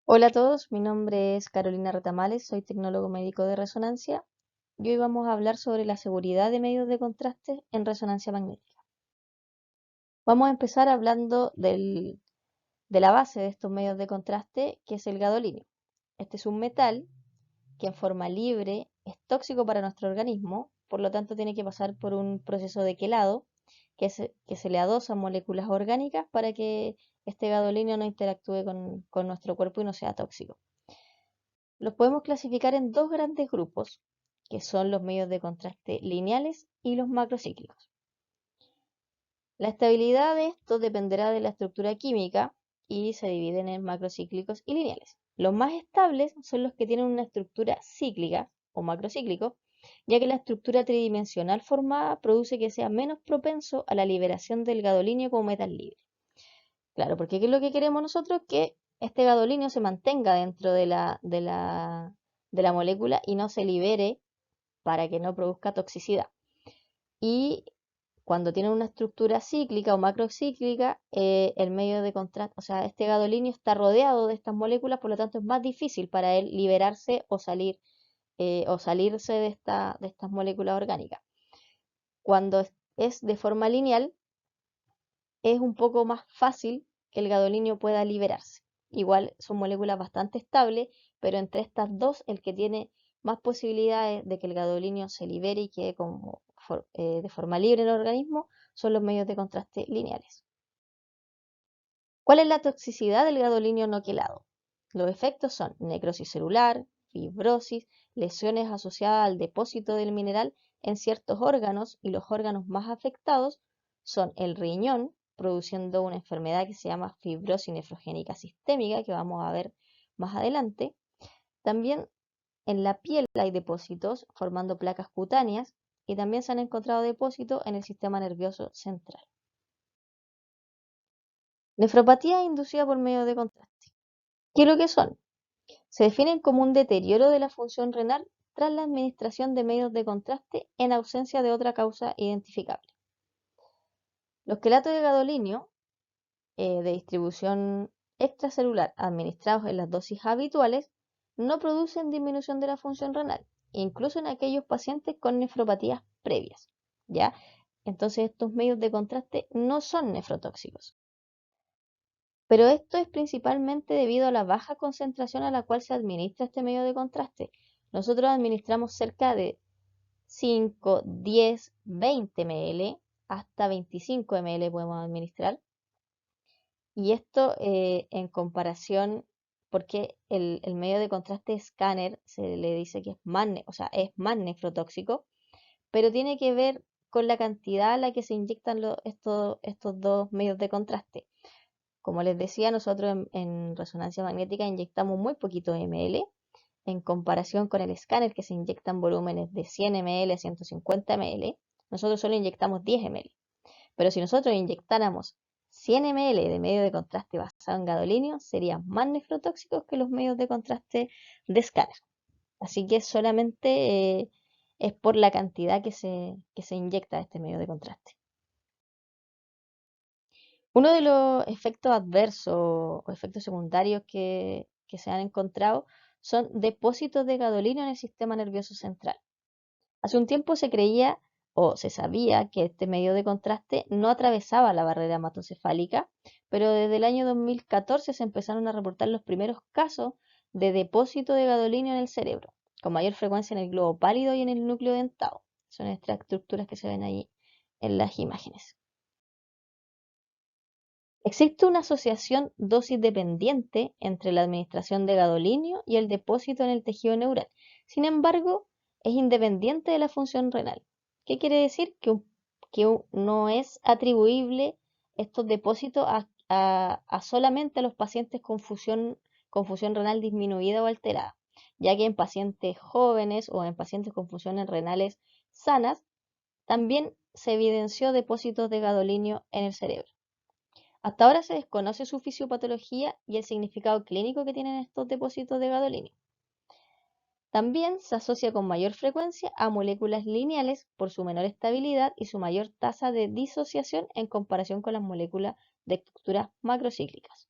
Hola a todos, mi nombre es Carolina Retamales, soy tecnólogo médico de resonancia y hoy vamos a hablar sobre la seguridad de medios de contraste en resonancia magnética. Vamos a empezar hablando de la base de estos medios de contraste, que es el gadolinio. Este es un metal que en forma libre es tóxico para nuestro organismo, por lo tanto tiene que pasar por un proceso de quelado, que se le adosan moléculas orgánicas para que este gadolinio no interactúe con nuestro cuerpo y no sea tóxico. Los podemos clasificar en dos grandes grupos, que son los medios de contraste lineales y los macrocíclicos. La estabilidad de estos dependerá de la estructura química y se dividen en macrocíclicos y lineales. Los más estables son los que tienen una estructura cíclica o macrocíclico, ya que la estructura tridimensional formada produce que sea menos propenso a la liberación del gadolinio como metal libre. Claro, porque ¿qué es lo que queremos nosotros? Que este gadolinio se mantenga dentro de la molécula y no se libere para que no produzca toxicidad. Y cuando tiene una estructura cíclica o macrocíclica, el medio de contraste, o sea, este gadolinio está rodeado de estas moléculas, por lo tanto es más difícil para él liberarse o salirse de estas moléculas orgánicas. Cuando es de forma lineal, es un poco más fácil que el gadolinio pueda liberarse. Igual son moléculas bastante estables, pero entre estas dos, el que tiene más posibilidades de que el gadolinio se libere y quede de forma libre en el organismo son los medios de contraste lineales. ¿Cuál es la toxicidad del gadolinio no quelado? Los efectos son necrosis celular, fibrosis, lesiones asociadas al depósito del mineral en ciertos órganos, y los órganos más afectados son el riñón, produciendo una enfermedad que se llama fibrosis nefrogénica sistémica, que vamos a ver más adelante. También en la piel hay depósitos formando placas cutáneas, y también se han encontrado depósitos en el sistema nervioso central. Nefropatía inducida por medio de contraste. ¿Qué es lo que son? Se definen como un deterioro de la función renal tras la administración de medios de contraste en ausencia de otra causa identificable. Los quelatos de gadolinio de distribución extracelular administrados en las dosis habituales no producen disminución de la función renal, incluso en aquellos pacientes con nefropatías previas, ¿ya? Entonces estos medios de contraste no son nefrotóxicos. Pero esto es principalmente debido a la baja concentración a la cual se administra este medio de contraste. Nosotros administramos cerca de 5, 10, 20 ml, hasta 25 ml podemos administrar. Y esto en comparación, porque el medio de contraste escáner se le dice que es más, o sea, es más nefrotóxico, pero tiene que ver con la cantidad a la que se inyectan estos dos medios de contraste. Como les decía, nosotros en resonancia magnética inyectamos muy poquito ml en comparación con el escáner, que se inyectan volúmenes de 100 ml a 150 ml. Nosotros solo inyectamos 10 ml. Pero si nosotros inyectáramos 100 ml de medio de contraste basado en gadolinio, serían más nefrotóxicos que los medios de contraste de escáner. Así que solamente es por la cantidad que se inyecta de este medio de contraste. Uno de los efectos adversos o efectos secundarios que se han encontrado son depósitos de gadolinio en el sistema nervioso central. Hace un tiempo se creía o se sabía que este medio de contraste no atravesaba la barrera hematocefálica, pero desde el año 2014 se empezaron a reportar los primeros casos de depósito de gadolinio en el cerebro, con mayor frecuencia en el globo pálido y en el núcleo dentado. Son estas estructuras que se ven ahí en las imágenes. Existe una asociación dosis dependiente entre la administración de gadolinio y el depósito en el tejido neural. Sin embargo, es independiente de la función renal. ¿Qué quiere decir? Que no es atribuible estos depósitos a solamente a los pacientes con función renal disminuida o alterada, ya que en pacientes jóvenes o en pacientes con funciones renales sanas también se evidenció depósitos de gadolinio en el cerebro. Hasta ahora se desconoce su fisiopatología y el significado clínico que tienen estos depósitos de gadolinio. También se asocia con mayor frecuencia a moléculas lineales por su menor estabilidad y su mayor tasa de disociación en comparación con las moléculas de estructuras macrocíclicas.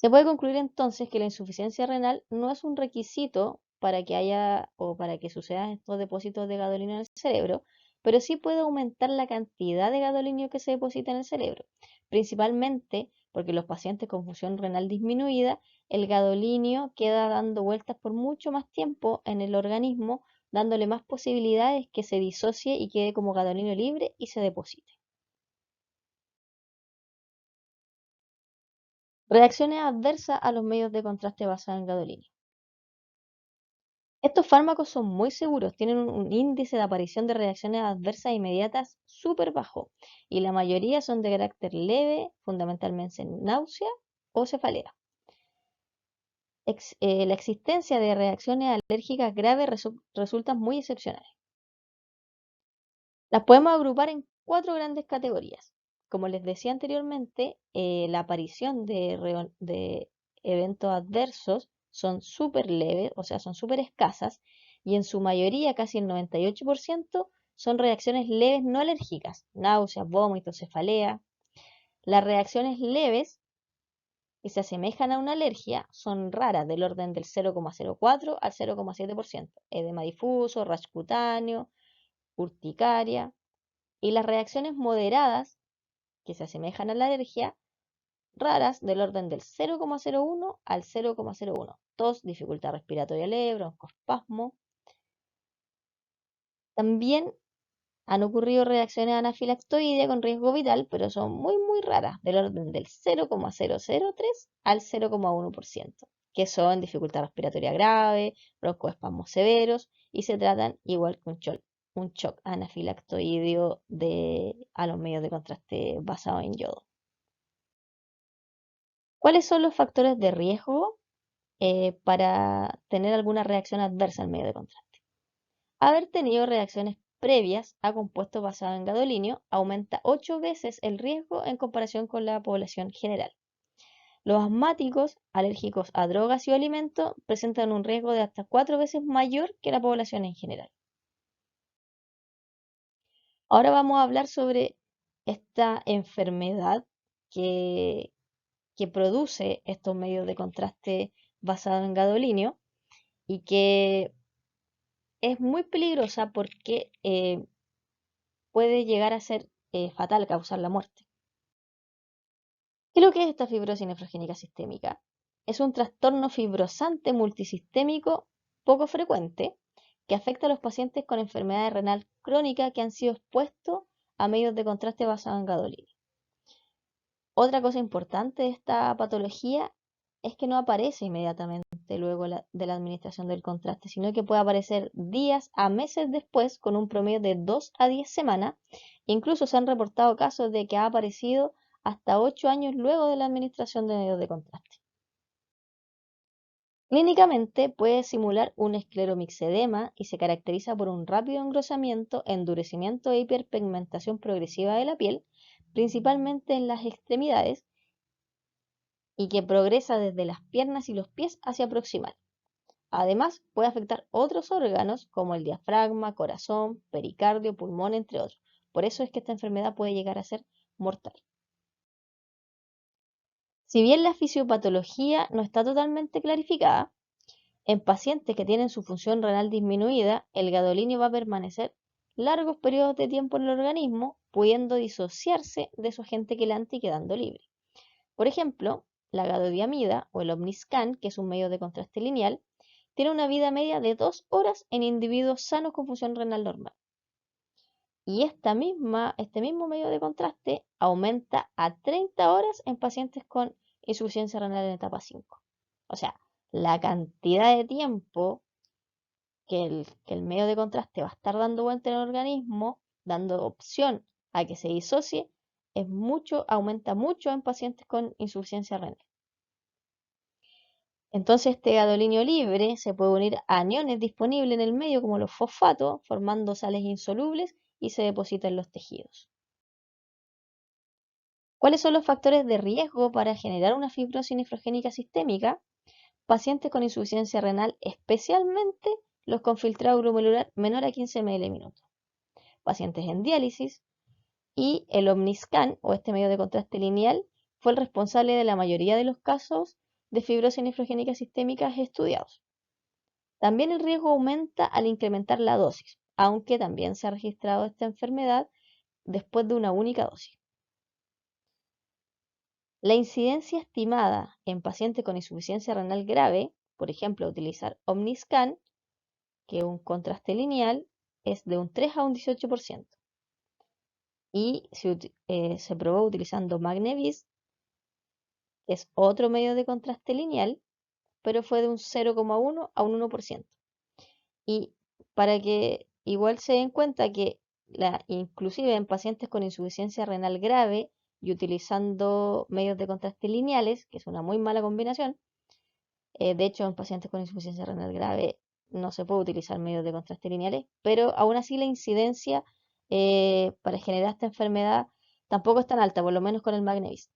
Se puede concluir entonces que la insuficiencia renal no es un requisito para que haya o para que sucedan estos depósitos de gadolinio en el cerebro, pero sí puede aumentar la cantidad de gadolinio que se deposita en el cerebro, principalmente porque los pacientes con función renal disminuida, el gadolinio queda dando vueltas por mucho más tiempo en el organismo, dándole más posibilidades que se disocie y quede como gadolinio libre y se deposite. Reacciones adversas a los medios de contraste basados en gadolinio. Estos fármacos son muy seguros, tienen un índice de aparición de reacciones adversas inmediatas súper bajo y la mayoría son de carácter leve, fundamentalmente náusea o cefalea. La existencia de reacciones alérgicas graves resulta muy excepcional. Las podemos agrupar en 4 grandes categorías. Como les decía anteriormente, la aparición de eventos adversos son súper leves, o sea, son súper escasas, y en su mayoría, casi el 98%, son reacciones leves no alérgicas, náuseas, vómitos, cefalea. Las reacciones leves que se asemejan a una alergia son raras, del orden del 0,04 al 0,7%, edema difuso, rash cutáneo, urticaria. Y las reacciones moderadas, que se asemejan a la alergia, raras del orden del 0,01 al 0,01. Tos, dificultad respiratoria leve, broncoespasmo. También han ocurrido reacciones anafilactoides con riesgo vital, pero son muy raras, del orden del 0,003 al 0,1%, que son dificultad respiratoria grave, broncoespasmos severos y se tratan igual que un shock anafilactoideo a los medios de contraste basados en yodo. ¿Cuáles son los factores de riesgo para tener alguna reacción adversa al medio de contraste? Haber tenido reacciones previas a compuestos basados en gadolinio aumenta 8 veces el riesgo en comparación con la población general. Los asmáticos, alérgicos a drogas y alimentos, presentan un riesgo de hasta 4 veces mayor que la población en general. Ahora vamos a hablar sobre esta enfermedad que, que produce estos medios de contraste basados en gadolinio y que es muy peligrosa porque puede llegar a ser fatal, causar la muerte. ¿Qué es lo que es esta fibrosis nefrogénica sistémica? Es un trastorno fibrosante multisistémico poco frecuente que afecta a los pacientes con enfermedad renal crónica que han sido expuestos a medios de contraste basados en gadolinio. Otra cosa importante de esta patología es que no aparece inmediatamente luego de la administración del contraste, sino que puede aparecer días a meses después con un promedio de 2 a 10 semanas. Incluso se han reportado casos de que ha aparecido hasta 8 años luego de la administración de medios de contraste. Clínicamente puede simular un escleromixedema y se caracteriza por un rápido engrosamiento, endurecimiento e hiperpigmentación progresiva de la piel, principalmente en las extremidades, y que progresa desde las piernas y los pies hacia proximal. Además, puede afectar otros órganos como el diafragma, corazón, pericardio, pulmón, entre otros. Por eso es que esta enfermedad puede llegar a ser mortal. Si bien la fisiopatología no está totalmente clarificada, en pacientes que tienen su función renal disminuida, el gadolinio va a permanecer largos periodos de tiempo en el organismo, pudiendo disociarse de su agente quelante y quedando libre. Por ejemplo, la gadodiamida o el Omniscan, que es un medio de contraste lineal, tiene una vida media de 2 horas en individuos sanos con función renal normal. Y este mismo medio de contraste aumenta a 30 horas en pacientes con insuficiencia renal en etapa 5. O sea, la cantidad de tiempo que el medio de contraste va a estar dando vuelta en el organismo, dando opción a que se disocie, aumenta mucho en pacientes con insuficiencia renal. Entonces este gadolinio libre se puede unir a aniones disponibles en el medio como los fosfatos, formando sales insolubles y se deposita en los tejidos. ¿Cuáles son los factores de riesgo para generar una fibrosis nefrogénica sistémica? Pacientes con insuficiencia renal, especialmente los con filtrado glomerular menor a 15 ml, pacientes en diálisis, y el Omniscan o este medio de contraste lineal fue el responsable de la mayoría de los casos de fibrosis nefrogénica sistémica estudiados. También el riesgo aumenta al incrementar la dosis, aunque también se ha registrado esta enfermedad después de una única dosis. La incidencia estimada en pacientes con insuficiencia renal grave, por ejemplo, utilizar Omniscan, que es un contraste lineal, es de un 3 a un 18%. Y se probó utilizando Magnevis, que es otro medio de contraste lineal, pero fue de un 0,1 a un 1%. Y para que igual se den cuenta que inclusive en pacientes con insuficiencia renal grave y utilizando medios de contraste lineales, que es una muy mala combinación, de hecho en pacientes con insuficiencia renal grave no se puede utilizar medios de contraste lineales, pero aún así la incidencia para generar esta enfermedad tampoco es tan alta, por lo menos con el Magnevis.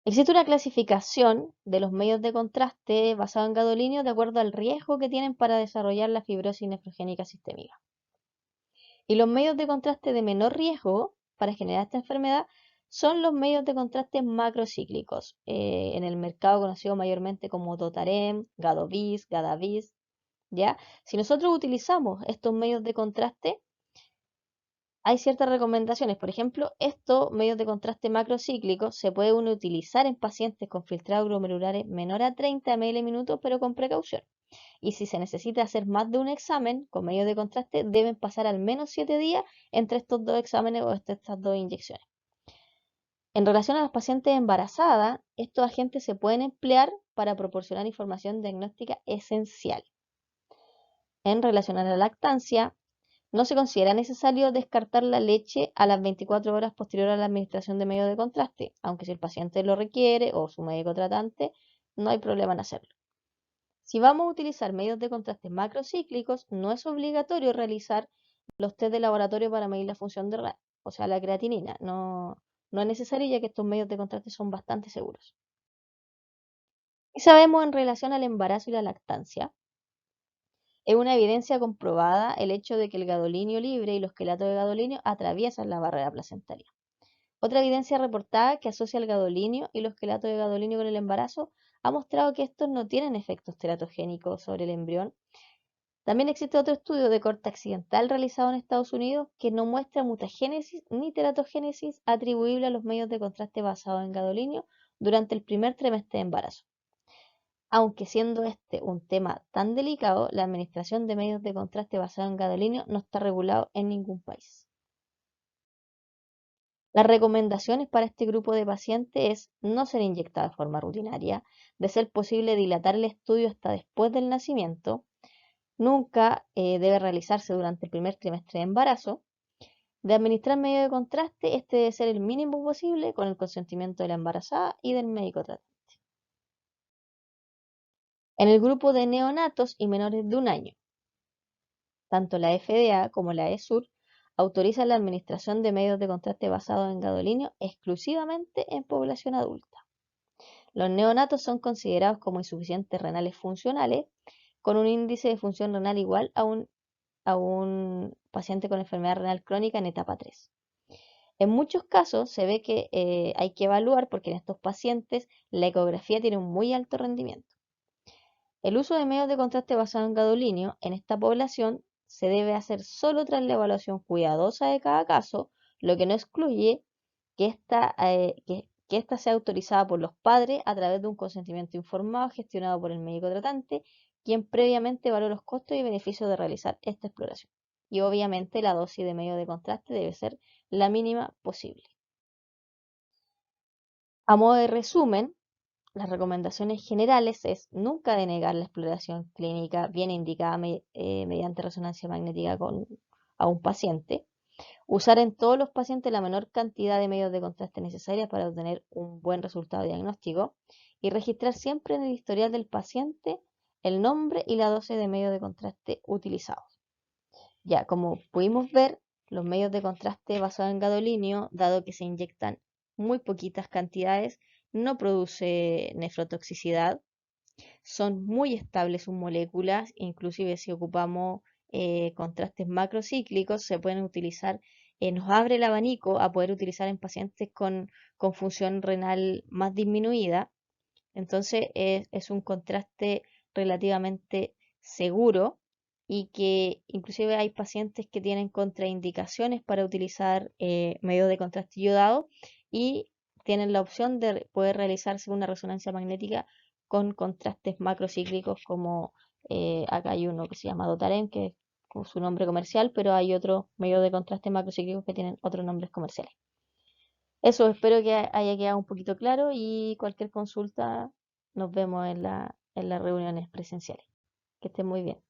Existe una clasificación de los medios de contraste basado en gadolinio de acuerdo al riesgo que tienen para desarrollar la fibrosis nefrogénica sistémica. Y los medios de contraste de menor riesgo para generar esta enfermedad son los medios de contraste macrocíclicos, en el mercado conocido mayormente como Dotarem, Gadovis, Gadavis, ¿ya? Si nosotros utilizamos estos medios de contraste, hay ciertas recomendaciones. Por ejemplo, estos medios de contraste macrocíclicos se pueden utilizar en pacientes con filtrados glomerulares menor a 30 ml/min, pero con precaución. Y si se necesita hacer más de un examen con medios de contraste, deben pasar al menos 7 días entre estos dos exámenes o entre estas dos inyecciones. En relación a las pacientes embarazadas, estos agentes se pueden emplear para proporcionar información diagnóstica esencial. En relación a la lactancia, no se considera necesario descartar la leche a las 24 horas posterior a la administración de medios de contraste, aunque si el paciente lo requiere o su médico tratante, no hay problema en hacerlo. Si vamos a utilizar medios de contraste macrocíclicos, no es obligatorio realizar los test de laboratorio para medir la función renal, o sea, la creatinina. No es necesario ya que estos medios de contraste son bastante seguros. ¿Qué sabemos en relación al embarazo y la lactancia? Es una evidencia comprobada el hecho de que el gadolinio libre y los quelatos de gadolinio atraviesan la barrera placentaria. Otra evidencia reportada que asocia el gadolinio y los quelatos de gadolinio con el embarazo ha mostrado que estos no tienen efectos teratogénicos sobre el embrión. También existe otro estudio de corte accidental realizado en Estados Unidos que no muestra mutagénesis ni teratogénesis atribuible a los medios de contraste basados en gadolinio durante el primer trimestre de embarazo. Aunque siendo este un tema tan delicado, la administración de medios de contraste basados en gadolinio no está regulado en ningún país. Las recomendaciones para este grupo de pacientes es no ser inyectada de forma rutinaria, de ser posible dilatar el estudio hasta después del nacimiento, nunca debe realizarse durante el primer trimestre de embarazo, de administrar medio de contraste, este debe ser el mínimo posible con el consentimiento de la embarazada y del médico tratante. En el grupo de neonatos y menores de un año, tanto la FDA como la ESUR autorizan la administración de medios de contraste basados en gadolinio exclusivamente en población adulta. Los neonatos son considerados como insuficientes renales funcionales, con un índice de función renal igual a un paciente con enfermedad renal crónica en etapa 3. En muchos casos se ve que hay que evaluar porque en estos pacientes la ecografía tiene un muy alto rendimiento. El uso de medios de contraste basado en gadolinio en esta población se debe hacer solo tras la evaluación cuidadosa de cada caso, lo que no excluye que esta sea autorizada por los padres a través de un consentimiento informado gestionado por el médico tratante, quien previamente evalúe los costos y beneficios de realizar esta exploración. Y obviamente la dosis de medio de contraste debe ser la mínima posible. A modo de resumen, las recomendaciones generales es nunca denegar la exploración clínica bien indicada mediante resonancia magnética a un paciente. Usar en todos los pacientes la menor cantidad de medios de contraste necesarias para obtener un buen resultado diagnóstico. Y registrar siempre en el historial del paciente el nombre y la dosis de medios de contraste utilizados. Ya, como pudimos ver, los medios de contraste basados en gadolinio, dado que se inyectan muy poquitas cantidades, no produce nefrotoxicidad, son muy estables sus moléculas, inclusive si ocupamos contrastes macrocíclicos, se pueden utilizar nos abre el abanico a poder utilizar en pacientes con función renal más disminuida. Entonces es un contraste relativamente seguro y que inclusive hay pacientes que tienen contraindicaciones para utilizar medios de contraste yodado y tienen la opción de poder realizarse una resonancia magnética con contrastes macrocíclicos como acá hay uno que se llama Dotarem, que es con su nombre comercial, pero hay otros medios de contraste macrocíclicos que tienen otros nombres comerciales. Eso, espero que haya quedado un poquito claro y cualquier consulta nos vemos en las reuniones presenciales. Que estén muy bien.